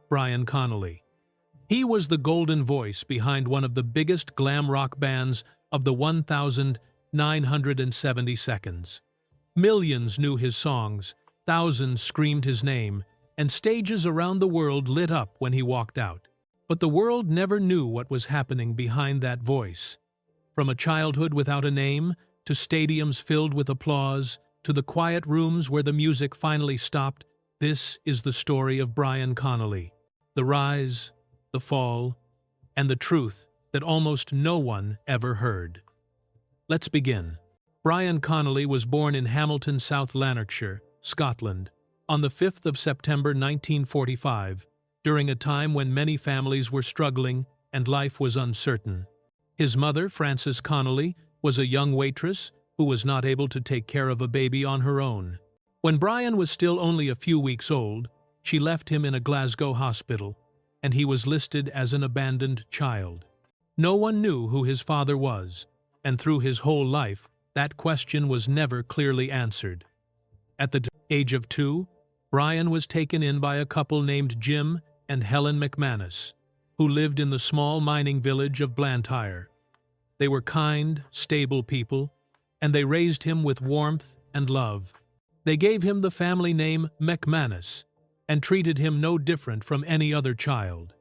Brian Connolly. He was the golden voice behind one of the biggest glam rock bands of the 1970 seconds. Millions knew his songs, thousands screamed his name, and stages around the world lit up when he walked out. But the world never knew what was happening behind that voice. From a childhood without a name, to stadiums filled with applause, to the quiet rooms where the music finally stopped, this is the story of Brian Connolly. The rise, the fall, and the truth that almost no one ever heard. Let's begin. Brian Connolly was born in Hamilton, South Lanarkshire, Scotland, on the 5th of September 1945, during a time when many families were struggling and life was uncertain. His mother, Frances Connolly, was a young waitress who was not able to take care of a baby on her own. When Brian was still only a few weeks old, she left him in a Glasgow hospital, and he was listed as an abandoned child. No one knew who his father was, and through his whole life, that question was never clearly answered. At the age of 2, Brian was taken in by a couple named Jim and Helen McManus, who lived in the small mining village of Blantyre. They were kind, stable people, and they raised him with warmth and love. They gave him the family name McManus and treated him no different from any other child.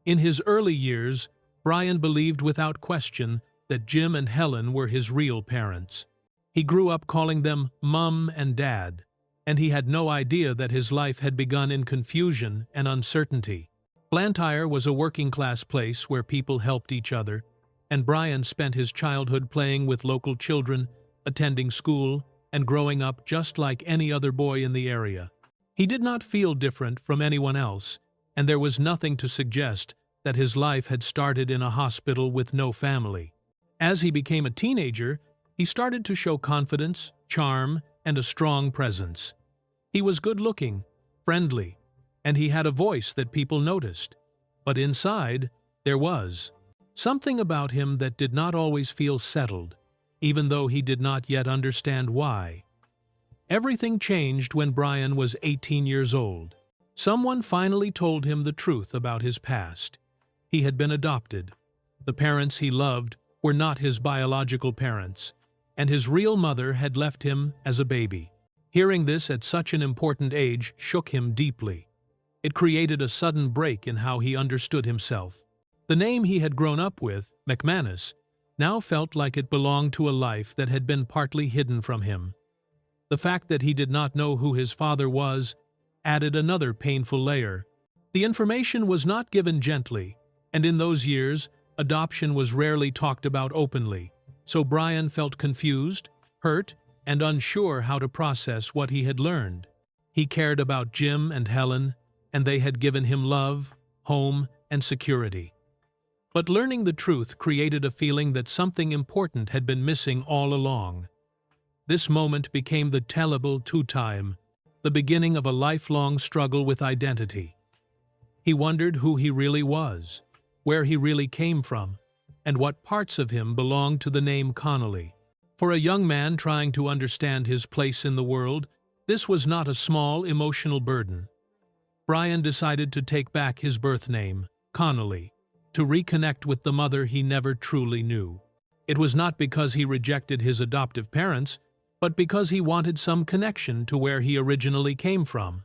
In his early years, Brian believed without question that Jim and Helen were his real parents. He grew up calling them Mum and Dad, and he had no idea that his life had begun in confusion and uncertainty. Blantyre was a working-class place where people helped each other, and Brian spent his childhood playing with local children, attending school, and growing up just like any other boy in the area. He did not feel different from anyone else, and there was nothing to suggest that his life had started in a hospital with no family. As he became a teenager, he started to show confidence, charm, and a strong presence. He was good-looking, friendly, and he had a voice that people noticed. But inside, there was something about him that did not always feel settled, even though he did not yet understand why. Everything changed when Brian was 18 years old. Someone finally told him the truth about his past. He had been adopted. The parents he loved were not his biological parents, and his real mother had left him as a baby. Hearing this at such an important age shook him deeply. It created a sudden break in how he understood himself. The name he had grown up with, McManus, now felt like it belonged to a life that had been partly hidden from him. The fact that he did not know who his father was added another painful layer. The information was not given gently, and in those years, adoption was rarely talked about openly, so Brian felt confused, hurt, and unsure how to process what he had learned. He cared about Jim and Helen, and they had given him love, home, and security. But learning the truth created a feeling that something important had been missing all along. This moment became the terrible time, the beginning of a lifelong struggle with identity. He wondered who he really was, where he really came from, and what parts of him belonged to the name Connolly. For a young man trying to understand his place in the world, this was not a small emotional burden. Brian decided to take back his birth name, Connolly, to reconnect with the mother he never truly knew. It was not because he rejected his adoptive parents, but because he wanted some connection to where he originally came from.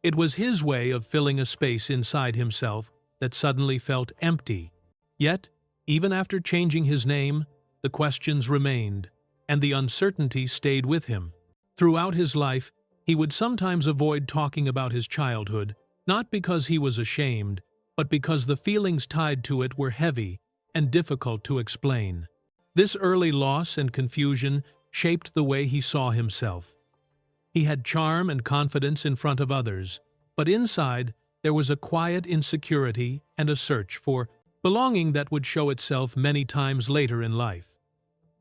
It was his way of filling a space inside himself that suddenly felt empty. Yet, even after changing his name, the questions remained, and the uncertainty stayed with him. Throughout his life, he would sometimes avoid talking about his childhood, not because he was ashamed, but because the feelings tied to it were heavy and difficult to explain. This early loss and confusion shaped the way he saw himself. He had charm and confidence in front of others, but inside there was a quiet insecurity and a search for belonging that would show itself many times later in life.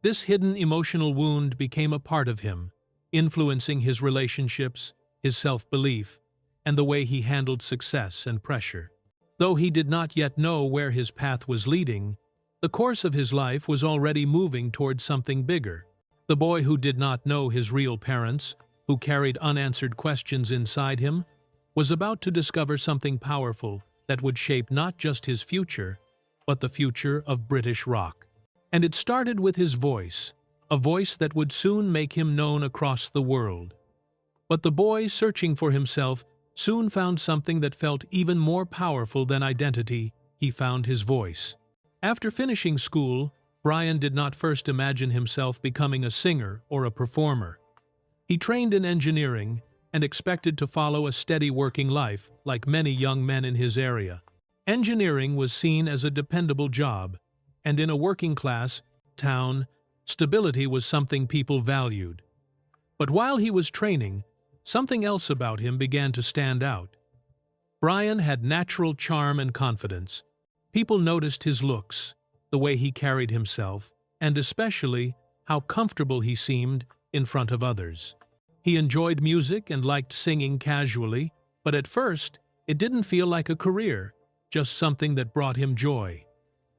This hidden emotional wound became a part of him, influencing his relationships, his self-belief, and the way he handled success and pressure. Though he did not yet know where his path was leading, the course of his life was already moving towards something bigger. The boy who did not know his real parents, who carried unanswered questions inside him, was about to discover something powerful that would shape not just his future, but the future of British rock. And it started with his voice, a voice that would soon make him known across the world. But the boy, searching for himself, soon found something that felt even more powerful than identity. He found his voice. After finishing school, Brian did not first imagine himself becoming a singer or a performer. He trained in engineering and expected to follow a steady working life like many young men in his area. Engineering was seen as a dependable job, and in a working-class town, stability was something people valued. But while he was training, something else about him began to stand out. Brian had natural charm and confidence. People noticed his looks, the way he carried himself, and especially how comfortable he seemed in front of others. He enjoyed music and liked singing casually, but at first, it didn't feel like a career, just something that brought him joy.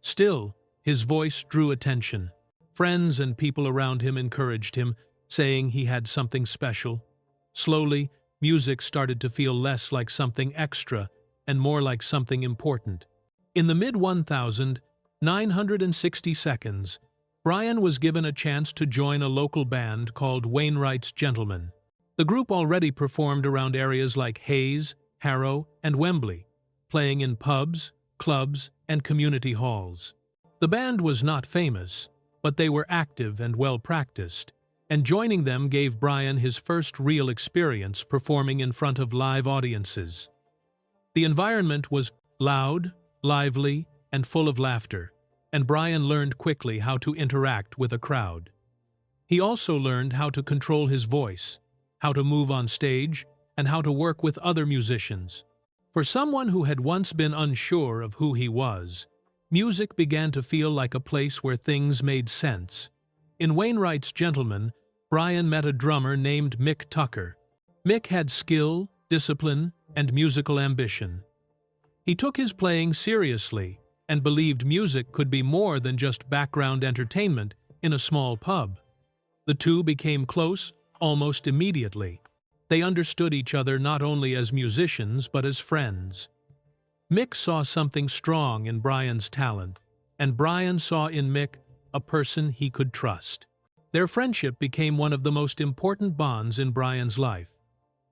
Still, his voice drew attention. Friends and people around him encouraged him, saying he had something special. Slowly, music started to feel less like something extra and more like something important. In the mid-1960s, Brian was given a chance to join a local band called Wainwright's Gentlemen. The group already performed around areas like Hayes, Harrow, and Wembley, playing in pubs, clubs, and community halls. The band was not famous, but they were active and well-practiced, and joining them gave Brian his first real experience performing in front of live audiences. The environment was loud, lively, and full of laughter, and Brian learned quickly how to interact with a crowd. He also learned how to control his voice, how to move on stage, and how to work with other musicians. For someone who had once been unsure of who he was, music began to feel like a place where things made sense. In Wainwright's Gentlemen, Brian met a drummer named Mick Tucker. Mick had skill, discipline, and musical ambition. He took his playing seriously and believed music could be more than just background entertainment in a small pub. The two became close almost immediately. They understood each other not only as musicians but as friends. Mick saw something strong in Brian's talent, and Brian saw in Mick a person he could trust. Their friendship became one of the most important bonds in Brian's life.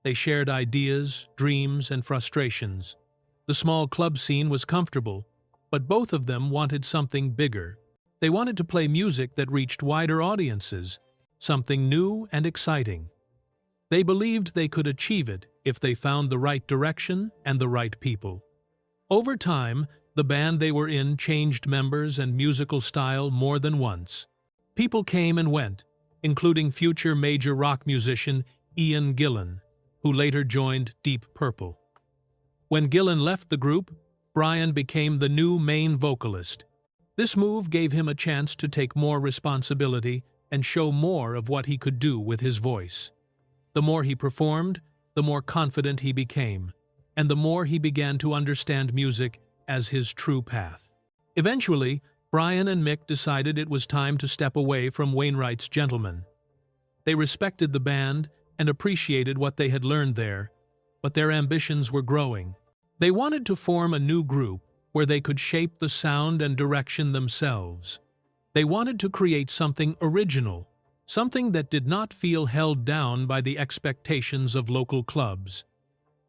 They shared ideas, dreams, and frustrations. The small club scene was comfortable, but both of them wanted something bigger. They wanted to play music that reached wider audiences, something new and exciting. They believed they could achieve it if they found the right direction and the right people. Over time, the band they were in changed members and musical style more than once. People came and went, including future major rock musician Ian Gillan, who later joined Deep Purple. When Gillan left the group, Brian became the new main vocalist. This move gave him a chance to take more responsibility and show more of what he could do with his voice. The more he performed, the more confident he became, and the more he began to understand music as his true path. Eventually, Brian and Mick decided it was time to step away from Wainwright's Gentlemen. They respected the band and appreciated what they had learned there, but their ambitions were growing. They wanted to form a new group where they could shape the sound and direction themselves. They wanted to create something original, something that did not feel held down by the expectations of local clubs.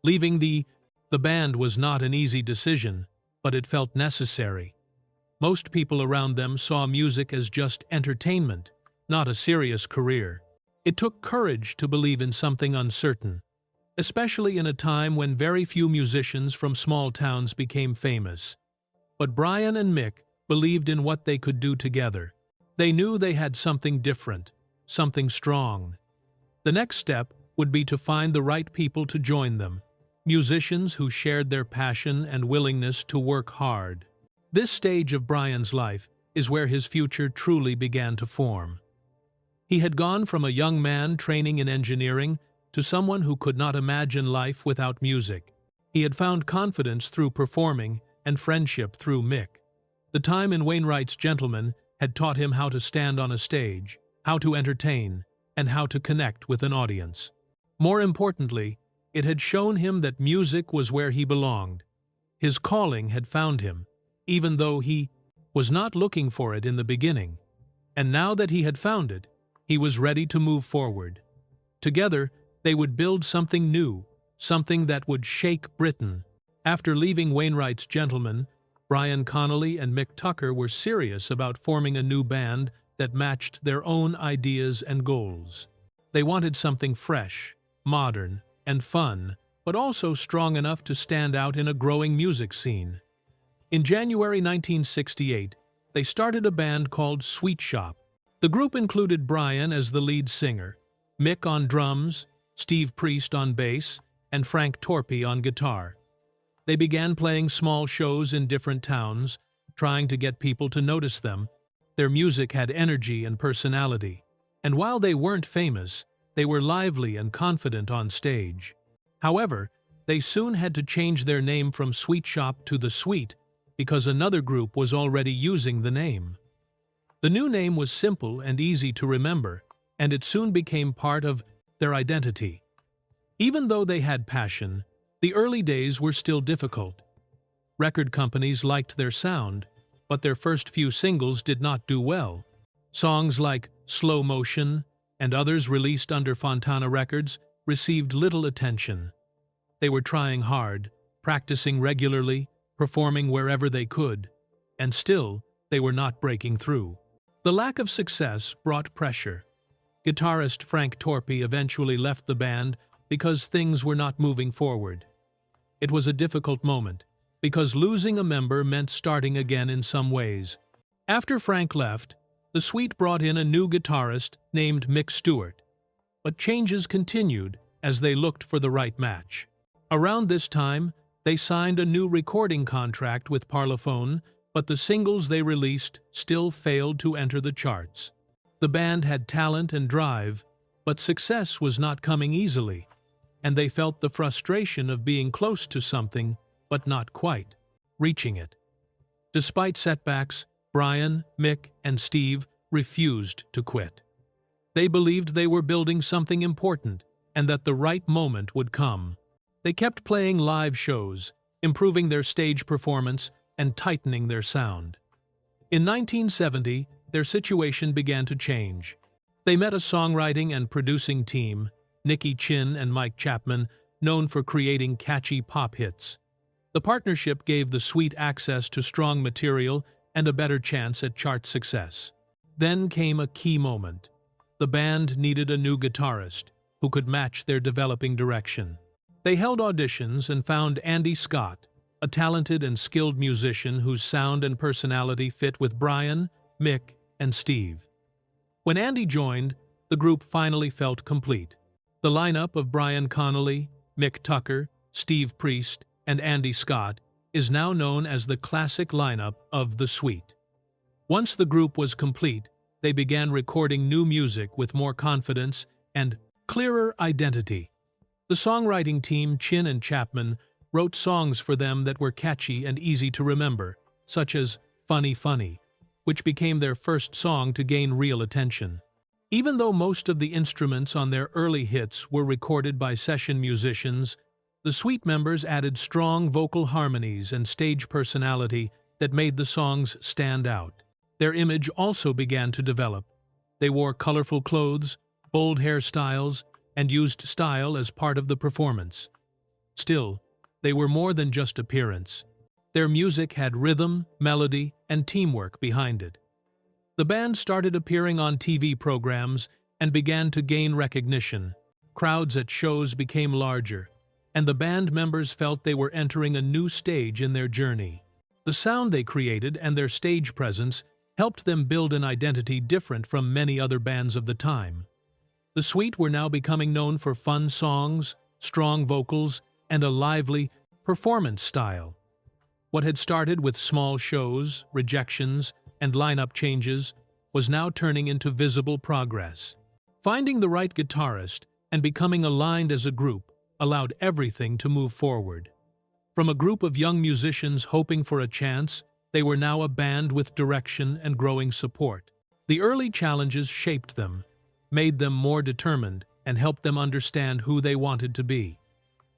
Leaving the band was not an easy decision, but it felt necessary. Most people around them saw music as just entertainment, not a serious career. It took courage to believe in something uncertain, especially in a time when very few musicians from small towns became famous. But Brian and Mick believed in what they could do together. They knew they had something different, something strong. The next step would be to find the right people to join them, musicians who shared their passion and willingness to work hard. This stage of Brian's life is where his future truly began to form. He had gone from a young man training in engineering to someone who could not imagine life without music. He had found confidence through performing and friendship through Mick. The time in Wainwright's Gentlemen had taught him how to stand on a stage, how to entertain, and how to connect with an audience. More importantly, It had shown him that music was where he belonged. His calling had found him, even though he was not looking for it in the beginning. And now that he had found it, he was ready to move forward. Together, they would build something new, something that would shake Britain. After leaving Wainwright's Gentlemen, Brian Connolly and Mick Tucker were serious about forming a new band that matched their own ideas and goals. They wanted something fresh, modern, and fun, but also strong enough to stand out in a growing music scene. In January 1968, they started a band called Sweet Shop. The group included Brian as the lead singer, Mick on drums, Steve Priest on bass, and Frank Torpey on guitar. They began playing small shows in different towns, trying to get people to notice them. Their music had energy and personality, and while they weren't famous, they were lively and confident on stage. However, they soon had to change their name from Sweet Shop to The Sweet because another group was already using the name. The new name was simple and easy to remember, and it soon became part of their identity. Even though they had passion, the early days were still difficult. Record companies liked their sound, but their first few singles did not do well. Songs like Slow Motion and others released under Fontana Records received little attention. They were trying hard, practicing regularly, performing wherever they could, and still they were not breaking through. The lack of success brought pressure. Guitarist Frank Torpey eventually left the band because things were not moving forward. It was a difficult moment, because losing a member meant starting again in some ways. After Frank left, The Sweet brought in a new guitarist named Mick Stewart. But changes continued as they looked for the right match. Around this time, they signed a new recording contract with Parlophone, but the singles they released still failed to enter the charts. The band had talent and drive, but success was not coming easily, and they felt the frustration of being close to something, but not quite reaching it. Despite setbacks, Brian, Mick, and Steve refused to quit. They believed they were building something important and that the right moment would come. They kept playing live shows, improving their stage performance, and tightening their sound. In 1970, their situation began to change. They met a songwriting and producing team, Nicky Chinn and Mike Chapman, known for creating catchy pop hits. The partnership gave The Sweet access to strong material and a better chance at chart success. Then came a key moment. The band needed a new guitarist who could match their developing direction. They held auditions and found Andy Scott, a talented and skilled musician whose sound and personality fit with Brian, Mick, and Steve. When Andy joined, the group finally felt complete. The lineup of Brian Connolly, Mick Tucker, Steve Priest, and Andy Scott is now known as the classic lineup of The Sweet. Once the group was complete, they began recording new music with more confidence and clearer identity. The songwriting team, Chinn and Chapman, wrote songs for them that were catchy and easy to remember, such as Funny Funny, which became their first song to gain real attention. Even though most of the instruments on their early hits were recorded by session musicians, the Sweet members added strong vocal harmonies and stage personality that made the songs stand out. Their image also began to develop. They wore colorful clothes, bold hairstyles, and used style as part of the performance. Still, they were more than just appearance. Their music had rhythm, melody, and teamwork behind it. The band started appearing on TV programs and began to gain recognition. Crowds at shows became larger, and the band members felt they were entering a new stage in their journey. The sound they created and their stage presence helped them build an identity different from many other bands of the time. The Sweet were now becoming known for fun songs, strong vocals, and a lively performance style. What had started with small shows, rejections, and lineup changes was now turning into visible progress. Finding the right guitarist and becoming aligned as a group allowed everything to move forward. From a group of young musicians hoping for a chance, they were now a band with direction and growing support. The early challenges shaped them, made them more determined, and helped them understand who they wanted to be.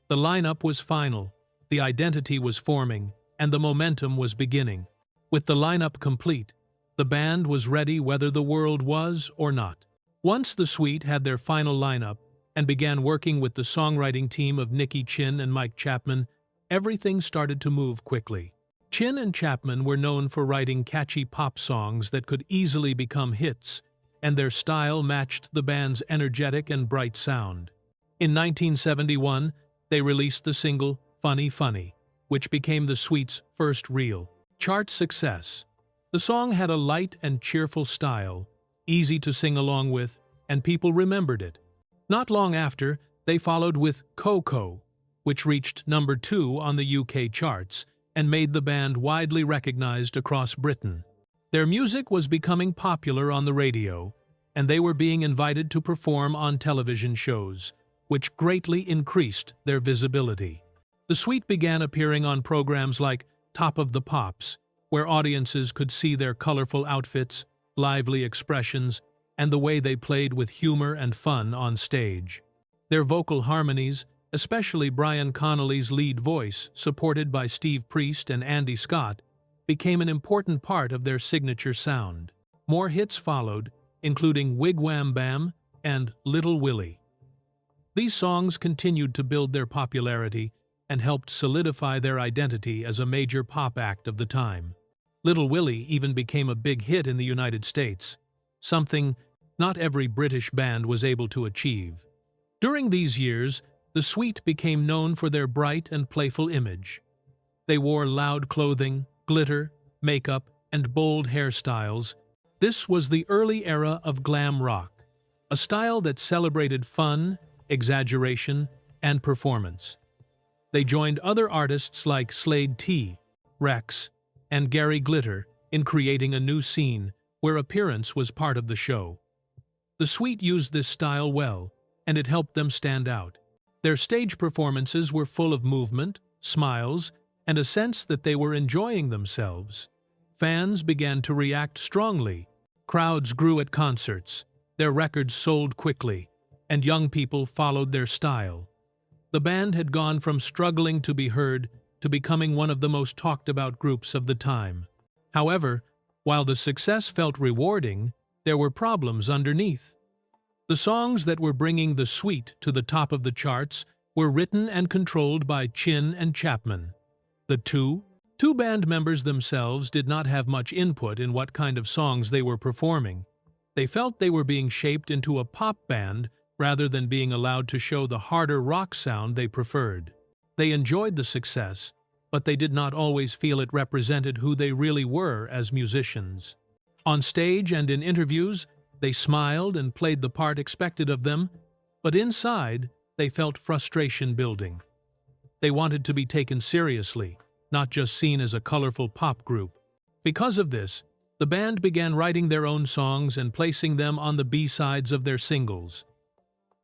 The lineup was final, the identity was forming, and the momentum was beginning. With the lineup complete, the band was ready whether the world was or not. Once the Sweet had their final lineup and began working with the songwriting team of Nicky Chinn and Mike Chapman, everything started to move quickly. Chinn and Chapman were known for writing catchy pop songs that could easily become hits, and their style matched the band's energetic and bright sound. In 1971, they released the single Funny Funny, which became the Sweet's first real chart success. The song had a light and cheerful style, easy to sing along with, and people remembered it. Not long after, they followed with Coco, which reached number 2 on the UK charts and made the band widely recognized across Britain. Their music was becoming popular on the radio, and they were being invited to perform on television shows, which greatly increased their visibility. The Sweet began appearing on programs like Top of the Pops, where audiences could see their colorful outfits, lively expressions, and the way they played with humor and fun on stage. Their vocal harmonies, especially Brian Connolly's lead voice, supported by Steve Priest and Andy Scott, became an important part of their signature sound. More hits followed, including Wigwam Bam and Little Willie. These songs continued to build their popularity and helped solidify their identity as a major pop act of the time. Little Willie even became a big hit in the United States, something not every British band was able to achieve. During these years, the Sweet became known for their bright and playful image. They wore loud clothing, glitter, makeup, and bold hairstyles. This was the early era of glam rock, a style that celebrated fun, exaggeration, and performance. They joined other artists like Slade T, Rex, and Gary Glitter in creating a new scene where appearance was part of the show. The Sweet used this style well, and it helped them stand out. Their stage performances were full of movement, smiles, and a sense that they were enjoying themselves. Fans began to react strongly. Crowds grew at concerts, their records sold quickly, and young people followed their style. The band had gone from struggling to be heard to becoming one of the most talked-about groups of the time. However, while the success felt rewarding, there were problems underneath. The songs that were bringing the Sweet to the top of the charts were written and controlled by Chinn and Chapman. The two band members themselves did not have much input in what kind of songs they were performing. They felt they were being shaped into a pop band rather than being allowed to show the harder rock sound they preferred. They enjoyed the success, but they did not always feel it represented who they really were as musicians. On stage and in interviews, they smiled and played the part expected of them, but inside, they felt frustration building. They wanted to be taken seriously, not just seen as a colorful pop group. Because of this, the band began writing their own songs and placing them on the B-sides of their singles.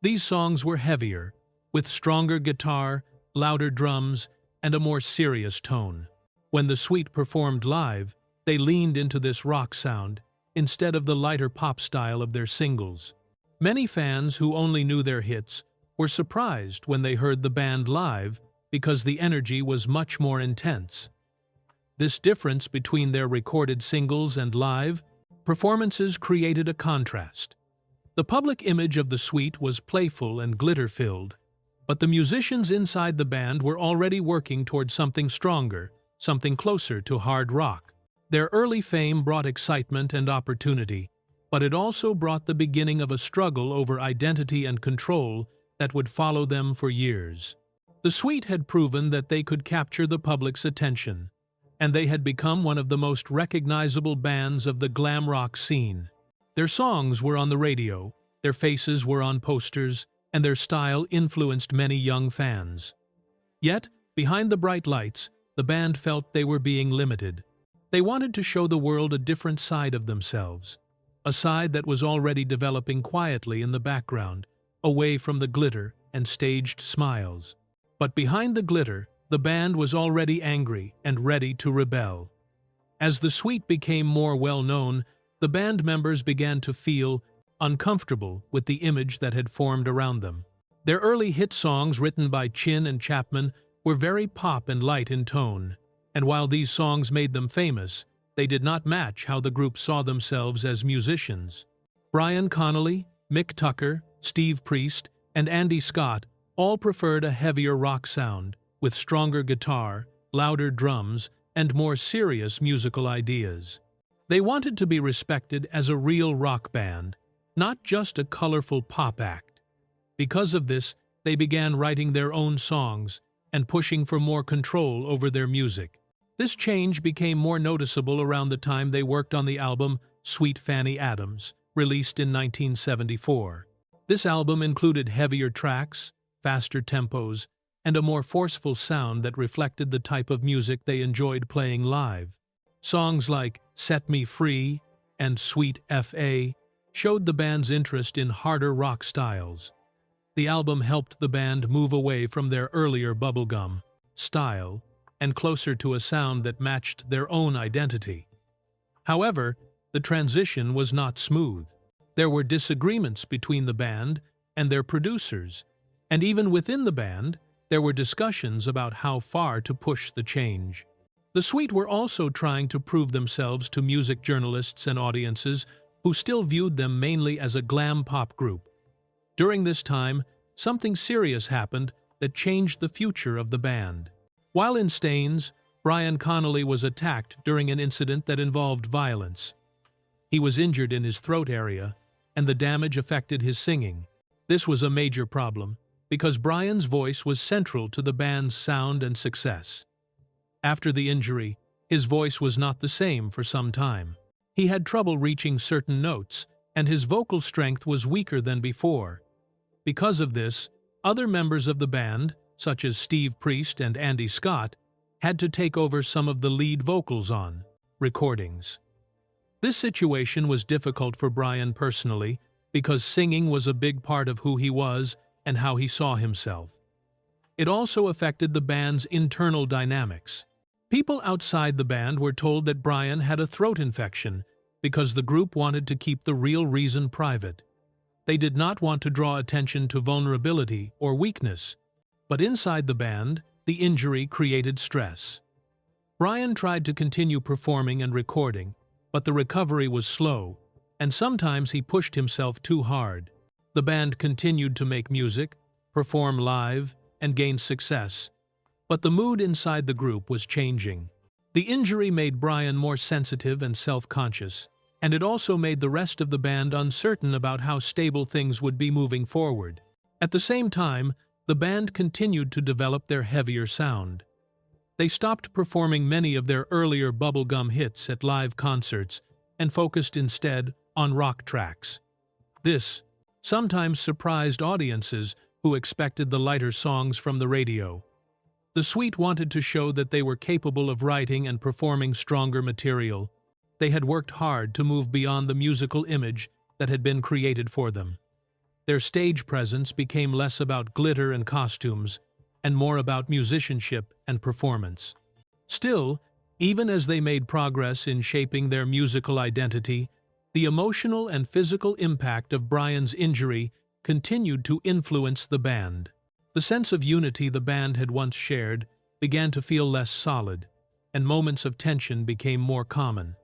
These songs were heavier, with stronger guitar, louder drums, and a more serious tone. When the Sweet performed live, they leaned into this rock sound instead of the lighter pop style of their singles. Many fans who only knew their hits were surprised when they heard the band live because the energy was much more intense. This difference between their recorded singles and live performances created a contrast. The public image of the Sweet was playful and glitter-filled, but the musicians inside the band were already working towards something stronger, something closer to hard rock. Their early fame brought excitement and opportunity, but it also brought the beginning of a struggle over identity and control that would follow them for years. The Sweet had proven that they could capture the public's attention, and they had become one of the most recognizable bands of the glam rock scene. Their songs were on the radio, their faces were on posters, and their style influenced many young fans. Yet, behind the bright lights, the band felt they were being limited. They wanted to show the world a different side of themselves, a side that was already developing quietly in the background, away from the glitter and staged smiles. But behind the glitter, the band was already angry and ready to rebel. As the Sweet became more well-known, the band members began to feel uncomfortable with the image that had formed around them. Their early hit songs, written by Chin and Chapman, were very pop and light in tone, and while these songs made them famous, they did not match how the group saw themselves as musicians. Brian Connolly, Mick Tucker, Steve Priest, and Andy Scott all preferred a heavier rock sound, with stronger guitar, louder drums, and more serious musical ideas. They wanted to be respected as a real rock band, not just a colorful pop act. Because of this, they began writing their own songs and pushing for more control over their music. This change became more noticeable around the time they worked on the album Sweet Fanny Adams, released in 1974. This album included heavier tracks, faster tempos, and a more forceful sound that reflected the type of music they enjoyed playing live. Songs like Set Me Free and Sweet F.A. showed the band's interest in harder rock styles. The album helped the band move away from their earlier bubblegum style and closer to a sound that matched their own identity. However, the transition was not smooth. There were disagreements between the band and their producers, and even within the band, there were discussions about how far to push the change. The Sweet were also trying to prove themselves to music journalists and audiences who still viewed them mainly as a glam pop group. During this time, something serious happened that changed the future of the band. While in Stains, Brian Connolly was attacked during an incident that involved violence. He was injured in his throat area, and the damage affected his singing. This was a major problem, because Brian's voice was central to the band's sound and success. After the injury, his voice was not the same for some time. He had trouble reaching certain notes, and his vocal strength was weaker than before. Because of this, other members of the band, such as Steve Priest and Andy Scott, had to take over some of the lead vocals on recordings. This situation was difficult for Brian personally, because singing was a big part of who he was and how he saw himself. It also affected the band's internal dynamics. People outside the band were told that Brian had a throat infection because the group wanted to keep the real reason private. They did not want to draw attention to vulnerability or weakness, but inside the band, the injury created stress. Brian tried to continue performing and recording, but the recovery was slow, and sometimes he pushed himself too hard. The band continued to make music, perform live, and gain success, but the mood inside the group was changing. The injury made Brian more sensitive and self-conscious, and it also made the rest of the band uncertain about how stable things would be moving forward. At the same time, the band continued to develop their heavier sound. They stopped performing many of their earlier bubblegum hits at live concerts and focused instead on rock tracks. This sometimes surprised audiences who expected the lighter songs from the radio. The Sweet wanted to show that they were capable of writing and performing stronger material. They had worked hard to move beyond the musical image that had been created for them. Their stage presence became less about glitter and costumes and more about musicianship and performance. Still, even as they made progress in shaping their musical identity, the emotional and physical impact of Brian's injury continued to influence the band. The sense of unity the band had once shared began to feel less solid, and moments of tension became more common.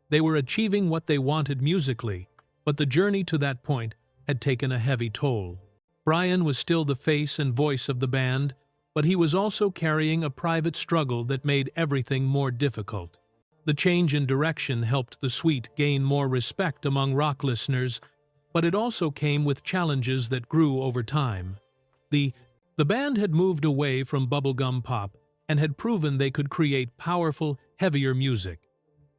They were achieving what they wanted musically, but the journey to that point had taken a heavy toll. Brian was still the face and voice of the band, but he was also carrying a private struggle that made everything more difficult. The change in direction helped the Sweet gain more respect among rock listeners, but it also came with challenges that grew over time. The band had moved away from bubblegum pop and had proven they could create powerful, heavier music.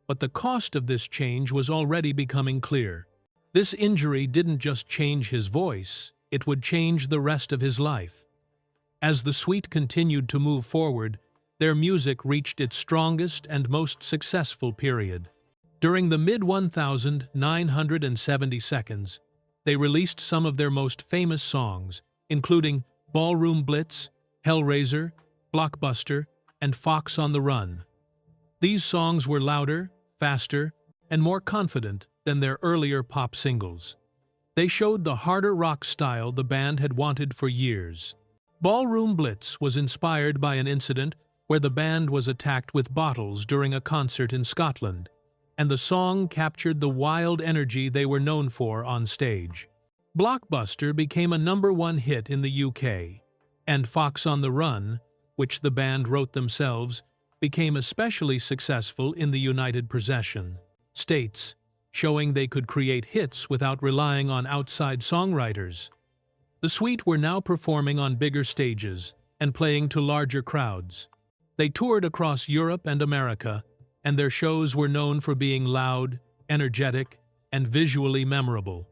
But the cost of this change was already becoming clear. This injury didn't just change his voice, it would change the rest of his life. As the Sweet continued to move forward, their music reached its strongest and most successful period. During the mid-1970 seconds, they released some of their most famous songs, including Ballroom Blitz, Hellraiser, Blockbuster, and Fox on the Run. These songs were louder, faster, and more confident than their earlier pop singles. They showed the harder rock style the band had wanted for years. Ballroom Blitz was inspired by an incident where the band was attacked with bottles during a concert in Scotland, and the song captured the wild energy they were known for on stage. Blockbuster became a #1 hit in the UK, and Fox on the Run, which the band wrote themselves, became especially successful in the United States, showing they could create hits without relying on outside songwriters. The Sweet were now performing on bigger stages and playing to larger crowds. They toured across Europe and America, and their shows were known for being loud, energetic, and visually memorable.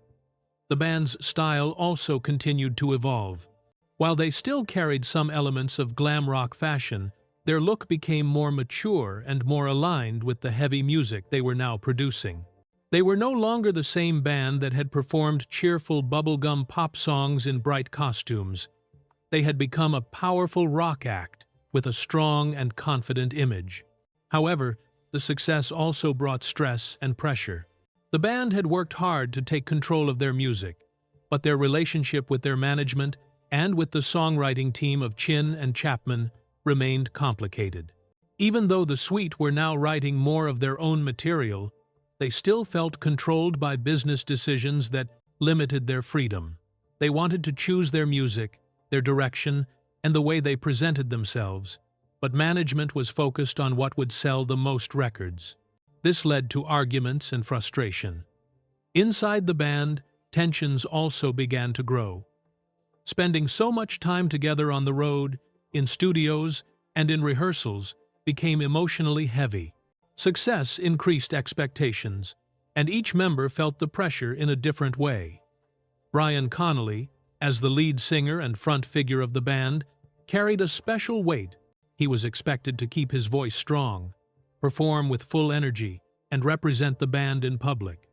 The band's style also continued to evolve. While they still carried some elements of glam rock fashion, their look became more mature and more aligned with the heavy music they were now producing. They were no longer the same band that had performed cheerful bubblegum pop songs in bright costumes. They had become a powerful rock act with a strong and confident image. However, the success also brought stress and pressure. The band had worked hard to take control of their music, but their relationship with their management and with the songwriting team of Chin and Chapman remained complicated. Even though the Sweet were now writing more of their own material, they still felt controlled by business decisions that limited their freedom. They wanted to choose their music, their direction, and the way they presented themselves, but management was focused on what would sell the most records. This led to arguments and frustration. Inside the band, tensions also began to grow. Spending so much time together on the road, in studios, and in rehearsals became emotionally heavy. Success increased expectations, and each member felt the pressure in a different way. Brian Connolly, as the lead singer and front figure of the band, carried a special weight. He was expected to keep his voice strong, perform with full energy, and represent the band in public.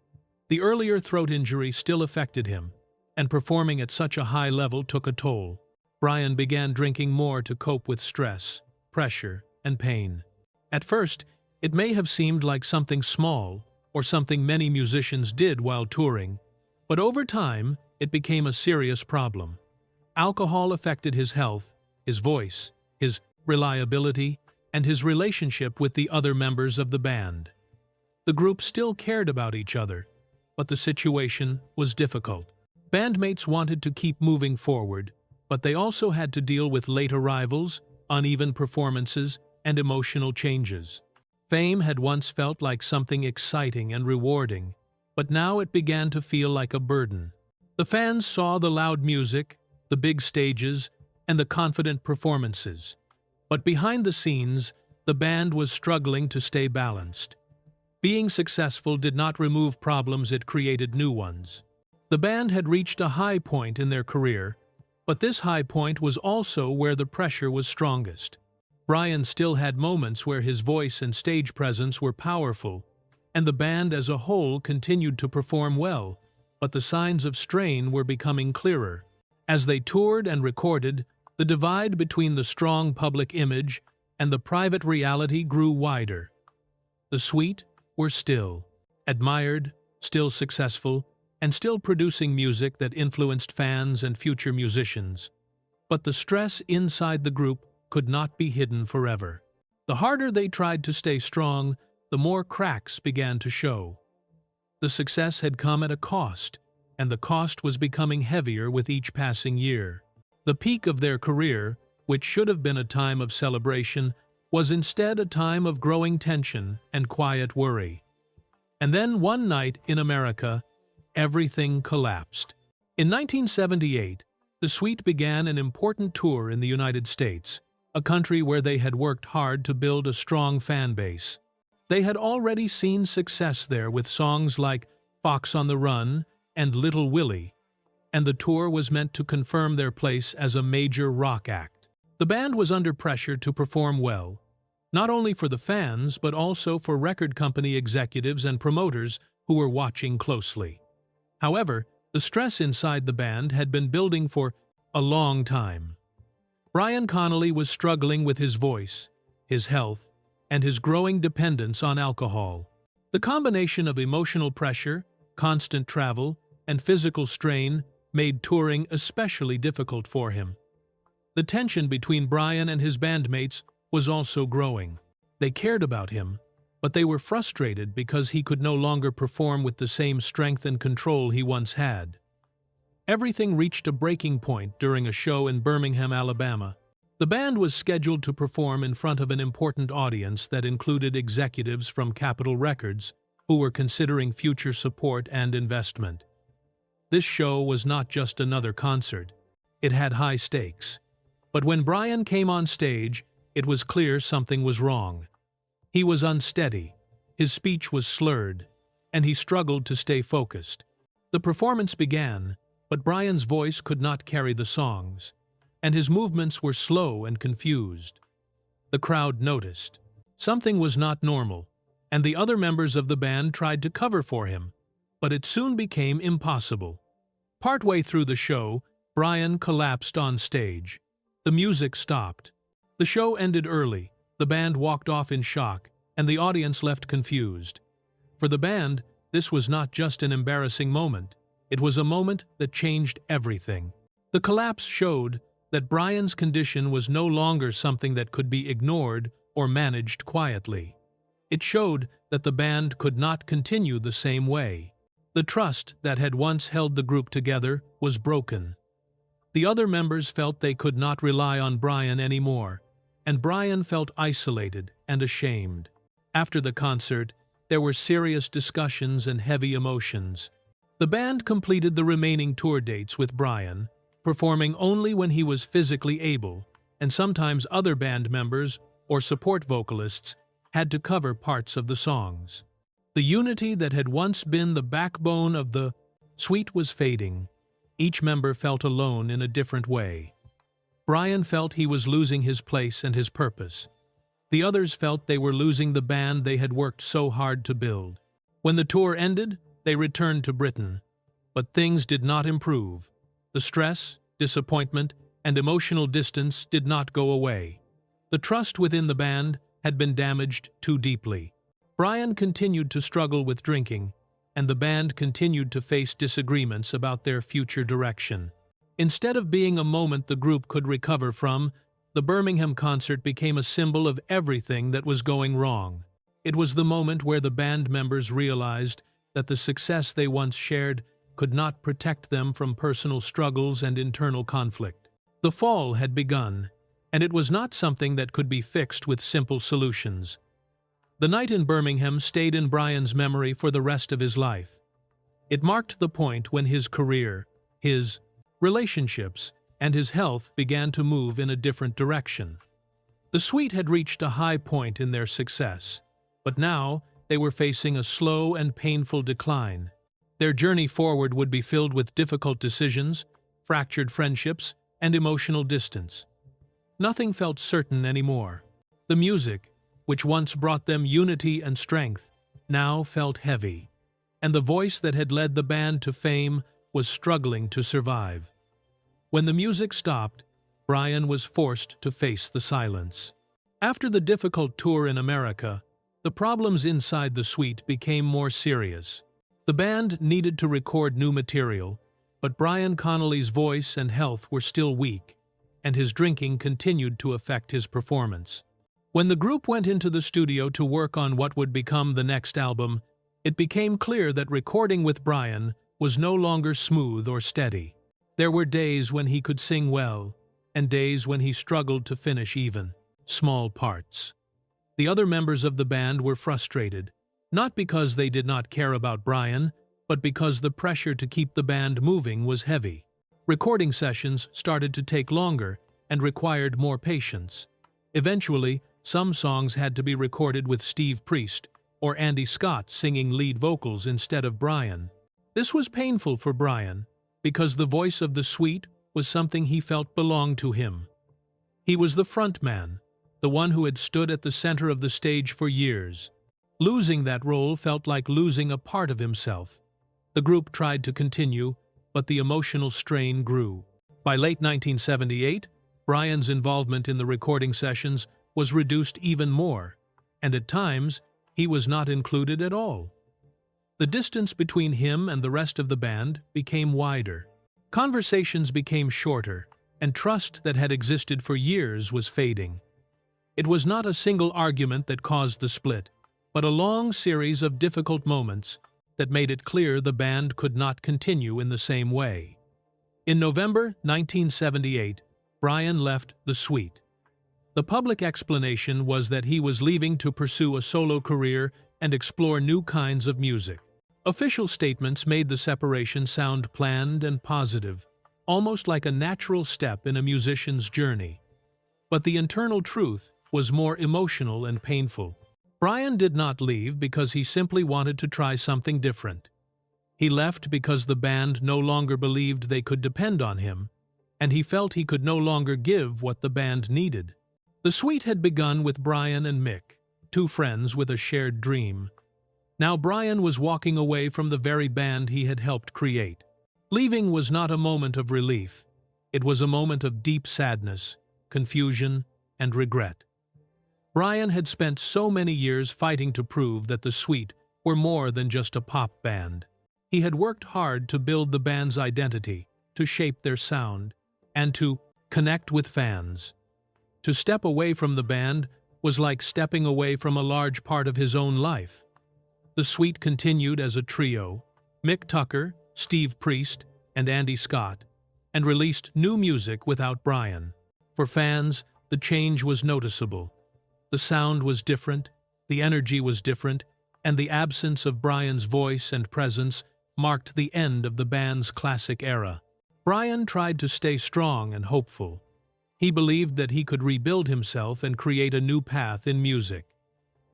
The earlier throat injury still affected him, and performing at such a high level took a toll. Brian began drinking more to cope with stress, pressure, and pain. At first, it may have seemed like something small or something many musicians did while touring, but over time, it became a serious problem. Alcohol affected his health, his voice, his reliability, and his relationship with the other members of the band. The group still cared about each other, but the situation was difficult. Bandmates wanted to keep moving forward, but they also had to deal with late arrivals, uneven performances, and emotional changes. Fame had once felt like something exciting and rewarding, but now it began to feel like a burden. The fans saw the loud music, the big stages, and the confident performances. But behind the scenes, the band was struggling to stay balanced. Being successful did not remove problems, it created new ones. The band had reached a high point in their career, but this high point was also where the pressure was strongest. Brian still had moments where his voice and stage presence were powerful, and the band as a whole continued to perform well, but the signs of strain were becoming clearer. As they toured and recorded, the divide between the strong public image and the private reality grew wider. The Sweet were still admired, still successful, and still producing music that influenced fans and future musicians. But the stress inside the group could not be hidden forever. The harder they tried to stay strong, the more cracks began to show. The success had come at a cost, and the cost was becoming heavier with each passing year. The peak of their career, which should have been a time of celebration, was instead a time of growing tension and quiet worry. And then one night in America, everything collapsed. In 1978, the Sweet began an important tour in the United States, a country where they had worked hard to build a strong fan base. They had already seen success there with songs like Fox on the Run and Little Willie, and the tour was meant to confirm their place as a major rock act. The band was under pressure to perform well, not only for the fans but also for record company executives and promoters who were watching closely. However, the stress inside the band had been building for a long time. Brian Connolly was struggling with his voice, his health, and his growing dependence on alcohol. The combination of emotional pressure, constant travel, and physical strain made touring especially difficult for him. The tension between Brian and his bandmates was also growing. They cared about him, but they were frustrated because he could no longer perform with the same strength and control he once had. Everything reached a breaking point during a show in Birmingham, Alabama. The band was scheduled to perform in front of an important audience that included executives from Capitol Records who were considering future support and investment. This show was not just another concert. It had high stakes. But when Brian came on stage, it was clear something was wrong. He was unsteady, his speech was slurred, and he struggled to stay focused. The performance began, but Brian's voice could not carry the songs, and his movements were slow and confused. The crowd noticed. Something was not normal, and the other members of the band tried to cover for him, but it soon became impossible. Partway through the show, Brian collapsed on stage. The music stopped. The show ended early, the band walked off in shock, and the audience left confused. For the band, this was not just an embarrassing moment. It was a moment that changed everything. The collapse showed that Brian's condition was no longer something that could be ignored or managed quietly. It showed that the band could not continue the same way. The trust that had once held the group together was broken. The other members felt they could not rely on Brian anymore, and Brian felt isolated and ashamed. After the concert, there were serious discussions and heavy emotions. The band completed the remaining tour dates with Brian, performing only when he was physically able, and sometimes other band members or support vocalists had to cover parts of the songs. The unity that had once been the backbone of the suite was fading. Each member felt alone in a different way. Brian felt he was losing his place and his purpose. The others felt they were losing the band they had worked so hard to build. When the tour ended, they returned to Britain. But things did not improve. The stress, disappointment, and emotional distance did not go away. The trust within the band had been damaged too deeply. Brian continued to struggle with drinking, and the band continued to face disagreements about their future direction. Instead of being a moment the group could recover from, the Birmingham concert became a symbol of everything that was going wrong. It was the moment where the band members realized that the success they once shared could not protect them from personal struggles and internal conflict. The fall had begun, and it was not something that could be fixed with simple solutions. The night in Birmingham stayed in Brian's memory for the rest of his life. It marked the point when his career, his relationships, and his health began to move in a different direction. The suite had reached a high point in their success, but now they were facing a slow and painful decline. Their journey forward would be filled with difficult decisions, fractured friendships, and emotional distance. Nothing felt certain anymore. The music, which once brought them unity and strength, now felt heavy, and the voice that had led the band to fame was struggling to survive. When the music stopped, Brian was forced to face the silence. After the difficult tour in America, the problems inside the suite became more serious. The band needed to record new material, but Brian Connolly's voice and health were still weak, and his drinking continued to affect his performance. When the group went into the studio to work on what would become the next album, it became clear that recording with Brian was no longer smooth or steady. There were days when he could sing well, and days when he struggled to finish even small parts. The other members of the band were frustrated, not because they did not care about Brian, but because the pressure to keep the band moving was heavy. Recording sessions started to take longer and required more patience. Eventually, some songs had to be recorded with Steve Priest or Andy Scott singing lead vocals instead of Brian. This was painful for Brian, because the voice of the suite was something he felt belonged to him. He was the front man, the one who had stood at the center of the stage for years. Losing that role felt like losing a part of himself. The group tried to continue, but the emotional strain grew. By late 1978, Brian's involvement in the recording sessions was reduced even more, and at times, he was not included at all. The distance between him and the rest of the band became wider. Conversations became shorter, and trust that had existed for years was fading. It was not a single argument that caused the split, but a long series of difficult moments that made it clear the band could not continue in the same way. In November 1978, Brian left the Suite. The public explanation was that he was leaving to pursue a solo career and explore new kinds of music. Official statements made the separation sound planned and positive, almost like a natural step in a musician's journey. But the internal truth was more emotional and painful. Brian did not leave because he simply wanted to try something different. He left because the band no longer believed they could depend on him, and he felt he could no longer give what the band needed. The Suite had begun with Brian and Mick, two friends with a shared dream. Now Brian was walking away from the very band he had helped create. Leaving was not a moment of relief. It was a moment of deep sadness, confusion, and regret. Brian had spent so many years fighting to prove that the Suite were more than just a pop band. He had worked hard to build the band's identity, to shape their sound, and to connect with fans. To step away from the band was like stepping away from a large part of his own life. The Suite continued as a trio, Mick Tucker, Steve Priest, and Andy Scott, and released new music without Brian. For fans, the change was noticeable. The sound was different, the energy was different, and the absence of Brian's voice and presence marked the end of the band's classic era. Brian tried to stay strong and hopeful. He believed that he could rebuild himself and create a new path in music.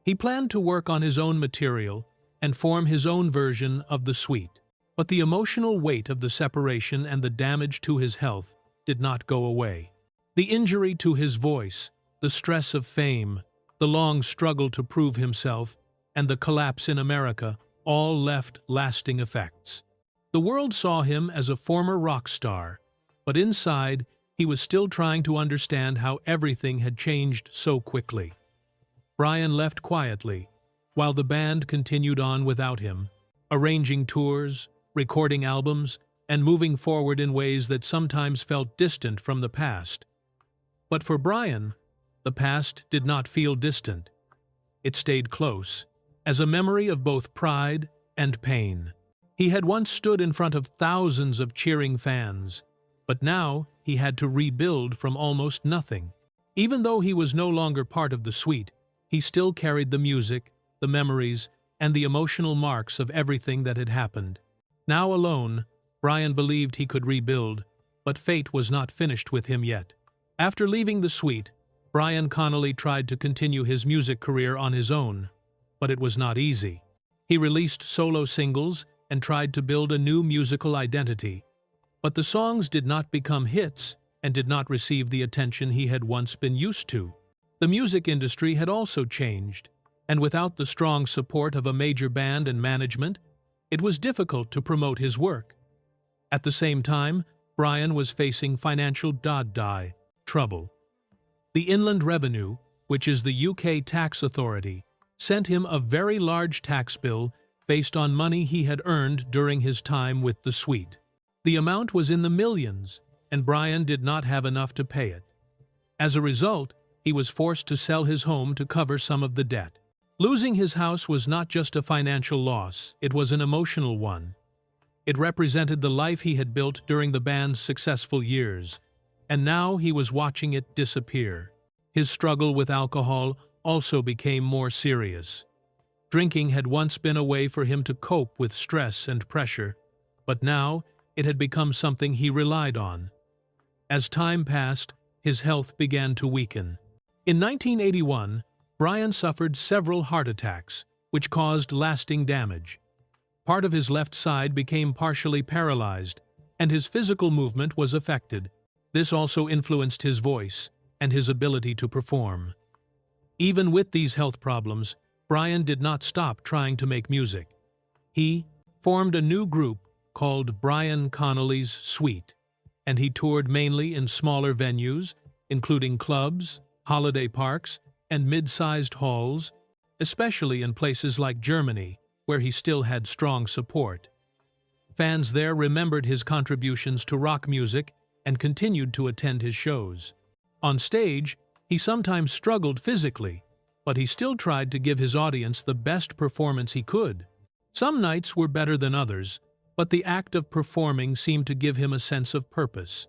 He planned to work on his own material and form his own version of the Suite. But the emotional weight of the separation and the damage to his health did not go away. The injury to his voice, the stress of fame, the long struggle to prove himself, and the collapse in America all left lasting effects. The world saw him as a former rock star, but inside, he was still trying to understand how everything had changed so quickly. Brian left quietly, while the band continued on without him, arranging tours, recording albums, and moving forward in ways that sometimes felt distant from the past. But for Brian, the past did not feel distant. It stayed close, as a memory of both pride and pain. He had once stood in front of thousands of cheering fans, but now he had to rebuild from almost nothing. Even though he was no longer part of the Suite, he still carried the music, the memories, and the emotional marks of everything that had happened. Now alone, Brian believed he could rebuild, but fate was not finished with him yet. After leaving the Suite, Brian Connolly tried to continue his music career on his own, but it was not easy. He released solo singles and tried to build a new musical identity, but the songs did not become hits and did not receive the attention he had once been used to. The music industry had also changed, and without the strong support of a major band and management, it was difficult to promote his work. At the same time, Brian was facing financial trouble. The Inland Revenue, which is the UK tax authority, sent him a very large tax bill based on money he had earned during his time with the Suite. The amount was in the millions, and Brian did not have enough to pay it. As a result, he was forced to sell his home to cover some of the debt. Losing his house was not just a financial loss, it was an emotional one. It represented the life he had built during the band's successful years, and now he was watching it disappear. His struggle with alcohol also became more serious. Drinking had once been a way for him to cope with stress and pressure, but now it had become something he relied on. As time passed, his health began to weaken. In 1981, Brian suffered several heart attacks, which caused lasting damage. Part of his left side became partially paralyzed, and his physical movement was affected. This also influenced his voice and his ability to perform. Even with these health problems, Brian did not stop trying to make music. He formed a new group called Brian Connolly's Suite, and he toured mainly in smaller venues, including clubs, holiday parks, and mid-sized halls, especially in places like Germany, where he still had strong support. Fans there remembered his contributions to rock music and continued to attend his shows. On stage, he sometimes struggled physically, but he still tried to give his audience the best performance he could. Some nights were better than others, but the act of performing seemed to give him a sense of purpose.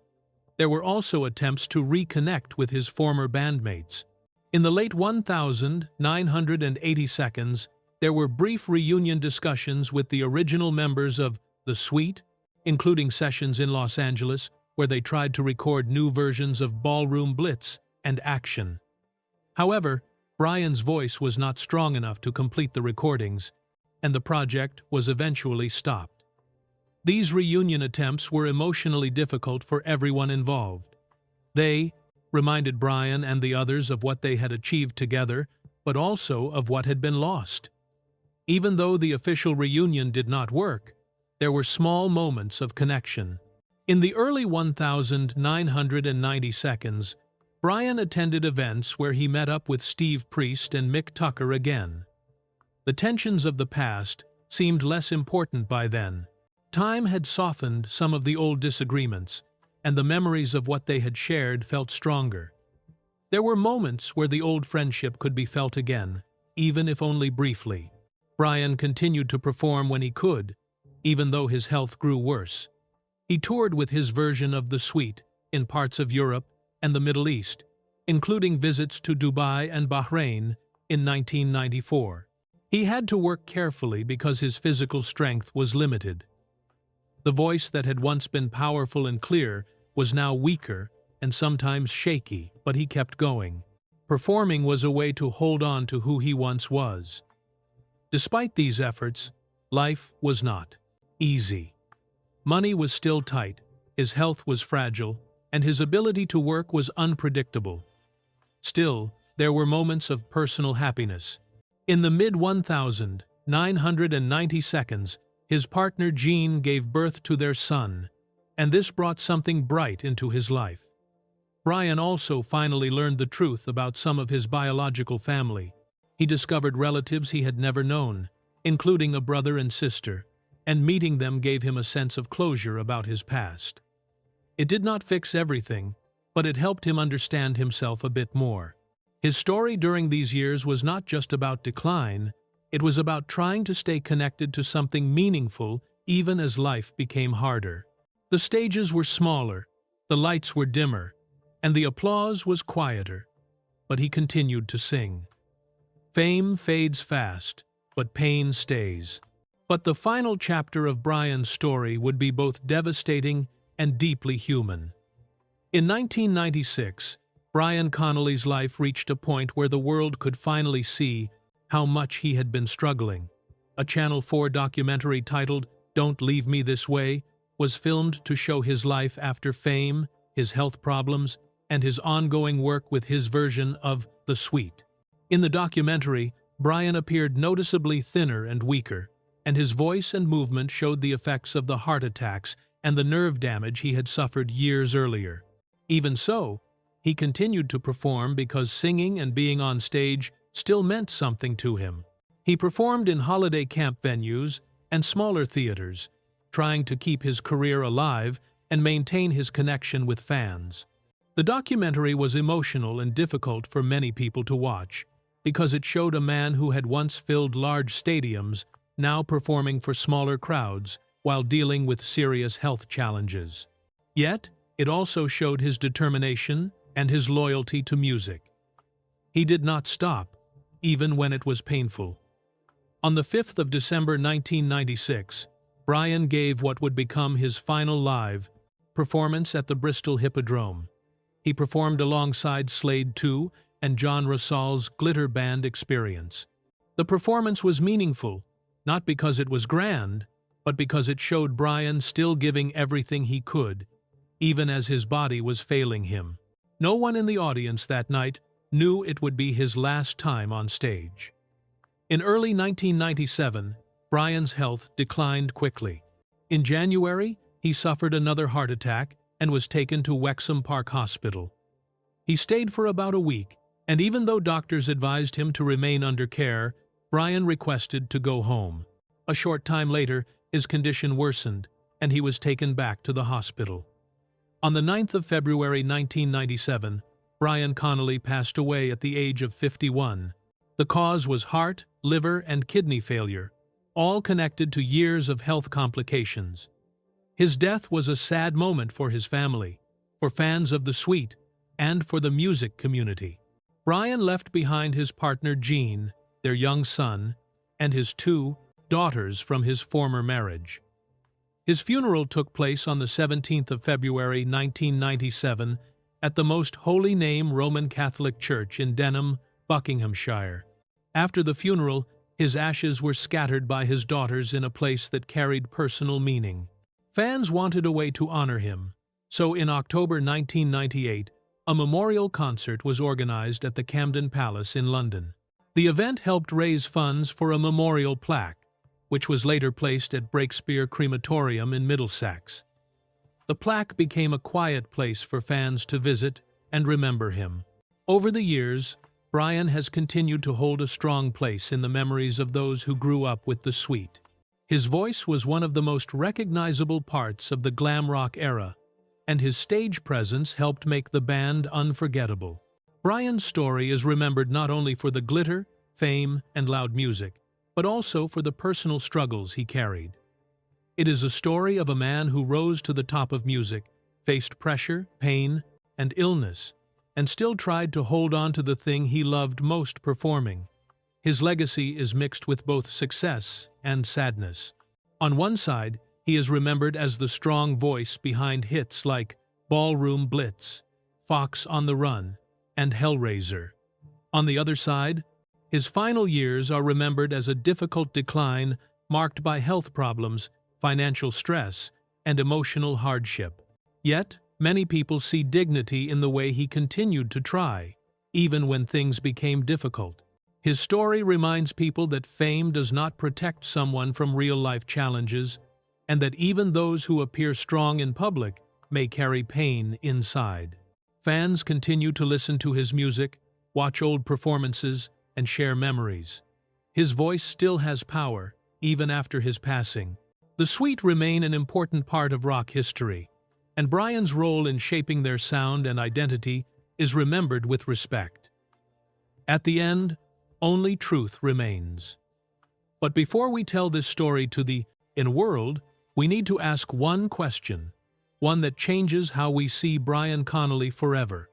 There were also attempts to reconnect with his former bandmates. In the late 1980s, there were brief reunion discussions with the original members of The Suite, including sessions in Los Angeles where they tried to record new versions of Ballroom Blitz and Action. However, Brian's voice was not strong enough to complete the recordings, and the project was eventually stopped. These reunion attempts were emotionally difficult for everyone involved. They reminded Brian and the others of what they had achieved together, but also of what had been lost. Even though the official reunion did not work, there were small moments of connection. In the early 1990s, Brian attended events where he met up with Steve Priest and Mick Tucker again. The tensions of the past seemed less important by then. Time had softened some of the old disagreements, and the memories of what they had shared felt stronger. There were moments where the old friendship could be felt again, even if only briefly. Brian continued to perform when he could, even though his health grew worse. He toured with his version of The Suite in parts of Europe and the Middle East, including visits to Dubai and Bahrain in 1994. He had to work carefully because his physical strength was limited. The voice that had once been powerful and clear was now weaker and sometimes shaky, but he kept going. Performing was a way to hold on to who he once was. Despite these efforts, life was not easy. Money was still tight, his health was fragile, and his ability to work was unpredictable. Still, there were moments of personal happiness. In the mid-1990s, his partner Jean gave birth to their son, and this brought something bright into his life. Brian also finally learned the truth about some of his biological family. He discovered relatives he had never known, including a brother and sister, and meeting them gave him a sense of closure about his past. It did not fix everything, but it helped him understand himself a bit more. His story during these years was not just about decline, it was about trying to stay connected to something meaningful even as life became harder. The stages were smaller, the lights were dimmer, and the applause was quieter, but he continued to sing. Fame fades fast, but pain stays. But the final chapter of Brian's story would be both devastating and deeply human. In 1996, Brian Connolly's life reached a point where the world could finally see how much he had been struggling. A Channel 4 documentary titled "Don't Leave Me This Way" was filmed to show his life after fame, his health problems, and his ongoing work with his version of The Suite. In the documentary, Brian appeared noticeably thinner and weaker, and his voice and movement showed the effects of the heart attacks and the nerve damage he had suffered years earlier. Even so, he continued to perform because singing and being on stage still meant something to him. He performed in holiday camp venues and smaller theaters, trying to keep his career alive and maintain his connection with fans. The documentary was emotional and difficult for many people to watch, because it showed a man who had once filled large stadiums now performing for smaller crowds while dealing with serious health challenges. Yet, it also showed his determination and his loyalty to music. He did not stop, even when it was painful. On the 5th of December 1996, Brian gave what would become his final live performance at the Bristol Hippodrome. He performed alongside Slade 2 and John Russell's Glitter Band Experience. The performance was meaningful, not because it was grand, but because it showed Brian still giving everything he could, even as his body was failing him. No one in the audience that night knew it would be his last time on stage. In early 1997, Brian's health declined quickly. In January, he suffered another heart attack and was taken to Wexham Park Hospital. He stayed for about a week, and even though doctors advised him to remain under care, Brian requested to go home. A short time later, his condition worsened, and he was taken back to the hospital. On the 9th of February 1997, Brian Connolly passed away at the age of 51. The cause was heart, liver, and kidney failure, all connected to years of health complications. His death was a sad moment for his family, for fans of the Sweet, and for the music community. Brian left behind his partner Jean, their young son, and his 2 daughters from his former marriage. His funeral took place on the 17th of February 1997 at the Most Holy Name Roman Catholic Church in Denham, Buckinghamshire. After the funeral, his ashes were scattered by his daughters in a place that carried personal meaning. Fans wanted a way to honor him, so in October 1998, a memorial concert was organized at the Camden Palace in London. The event helped raise funds for a memorial plaque, which was later placed at Breakspear Crematorium in Middlesex. The plaque became a quiet place for fans to visit and remember him. Over the years, Brian has continued to hold a strong place in the memories of those who grew up with the Sweet. His voice was one of the most recognizable parts of the glam rock era, and his stage presence helped make the band unforgettable. Brian's story is remembered not only for the glitter, fame, and loud music, but also for the personal struggles he carried. It is a story of a man who rose to the top of music, faced pressure, pain, and illness, and still tried to hold on to the thing he loved most performing. His legacy is mixed with both success and sadness. On one side, he is remembered as the strong voice behind hits like Ballroom Blitz, Fox on the Run, and Hellraiser. On the other side, his final years are remembered as a difficult decline marked by health problems, financial stress, and emotional hardship. Yet, many people see dignity in the way he continued to try, even when things became difficult. His story reminds people that fame does not protect someone from real-life challenges, and that even those who appear strong in public may carry pain inside. Fans continue to listen to his music, watch old performances, and share memories. His voice still has power, even after his passing. The Sweet remain an important part of rock history, and Brian's role in shaping their sound and identity is remembered with respect. At the end, only truth remains. But before we tell this story to the world, we need to ask one question, one that changes how we see Brian Connolly forever.